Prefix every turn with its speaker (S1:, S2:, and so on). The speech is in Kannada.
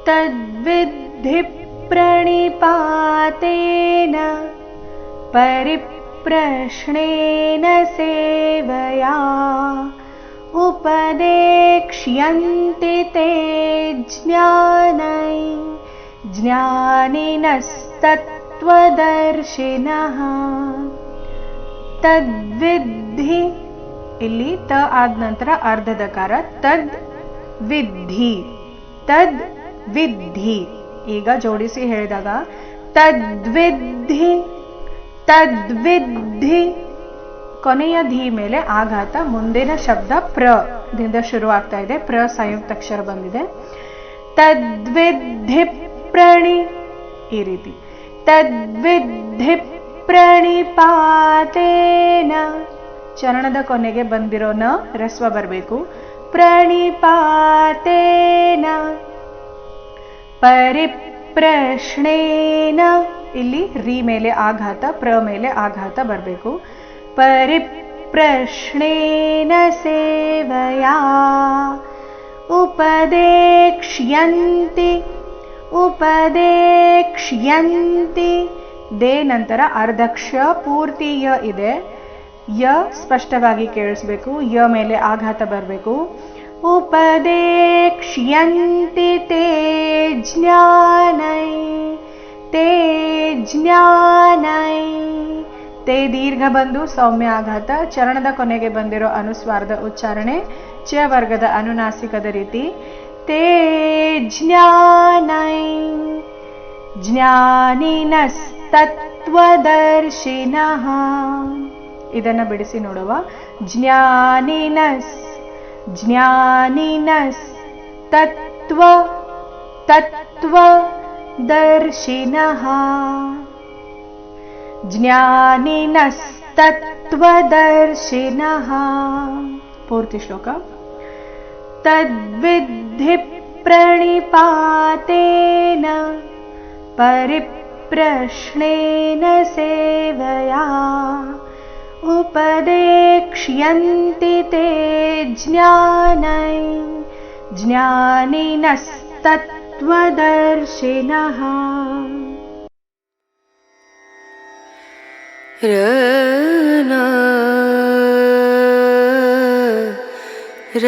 S1: तद्विद्धि प्रणिपातेन परिप्रश्नेन सेवया उपदेक्ष्यन्ति ते ज्ञानै ज्ञानिनस्तत्त्वदर्शिनः तद्विद्धि ಇಲ್ಲಿ ತ ಆದ ನಂತರ ಅರ್ಧದಕಾರ ತದ್ ವಿದ್ಧಿ ತದ್ ವಿದ್ಧಿ. ಈಗ ಜೋಡಿಸಿ ಹೇಳಿದಾಗ ತದ್ವಿದ್ಧಿ ತದ್ವಿದ್ಧಿ ಕೊನೆಯ ಧಿ ಮೇಲೆ ಆಘಾತ. ಮುಂದಿನ ಶಬ್ದ ಪ್ರ ದಿಂದ ಶುರು ಆಗ್ತಾ ಇದೆ. ಪ್ರ ಸಂಯುಕ್ತಾಕ್ಷರ ಬಂದಿದೆ. ತದ್ವಿದ್ಧಿ ಪ್ರಣಿ ಈ ರೀತಿ ತದ್ವಿದ್ಧಿ ಪ್ರಣಿಪಾತೇನ ಚರಣದ ಕೊನೆಗೆ ಬಂದಿರೋ ನ ರಸ್ವ ಬರಬೇಕು. ಪ್ರಣಿಪಾತೇನ ಪರಿಪ್ರಶ್ನೇನ ಇಲ್ಲಿ ರಿ ಮೇಲೆ ಆಘಾತ ಪ್ರ ಮೇಲೆ ಆಘಾತ ಬರಬೇಕು. ಪರಿಪ್ರಶ್ನೇನ ಸೇವಯಾ ಉಪದೇಕ್ಷ್ಯಂತಿ ಉಪದೇಕ್ಷ್ಯಂತಿ ದೇ ನಂತರ ಅರ್ಧಕ್ಷ ಪೂರ್ತಿ ಯ ಇದೆ. ಯ ಸ್ಪಷ್ಟವಾಗಿ ಕೇಳಿಸ್ಬೇಕು. ಯ ಮೇಲೆ ಆಘಾತ ಬರಬೇಕು. ಉಪದೇಕ್ಷ್ಯಂತಿ ತೇ ಜ್ಞಾನೈ ತೇ ಜ್ಞಾನೈ ತೇ ದೀರ್ಘ ಬಂದು ಸೌಮ್ಯ ಆಘಾತ. ಚರಣದ ಕೊನೆಗೆ ಬಂದಿರೋ ಅನುಸ್ವಾರದ ಉಚ್ಚಾರಣೆ ಚ ವರ್ಗದ ಅನುನಾಸಿಕದ ರೀತಿ. ತೇ ಜ್ಞಾನೈ ಜ್ಞಾನಿನಸ್ತತ್ವದರ್ಶಿನಃ ಇದನ್ನ ಬಿಡಿಸಿ ನೋಡುವ. ಜ್ಞಾನಿನಸ್ ಜ್ಞಾನಿನಸ್ ತತ್ವ ತತ್ವ ದರ್ಶಿನಃ ಜ್ಞಾನಿನಸ್ತತ್ವದರ್ಶಿನಃ. ಪೂರ್ತಿ ಶ್ಲೋಕ. ತದ್ವಿದ್ಧಿ ಪ್ರಣಿಪಾತೇನ ಪರಿಪ್ರಶ್ನೇನ ಸೇವಯಾ ಉಪದೇಕ್ಷ್ಯಂತಿ ತೇ ಜ್ಞಾನೈ ಜ್ಞಾನಿನಸ್ತತ್ವದರ್ಶಿನಃ. ರ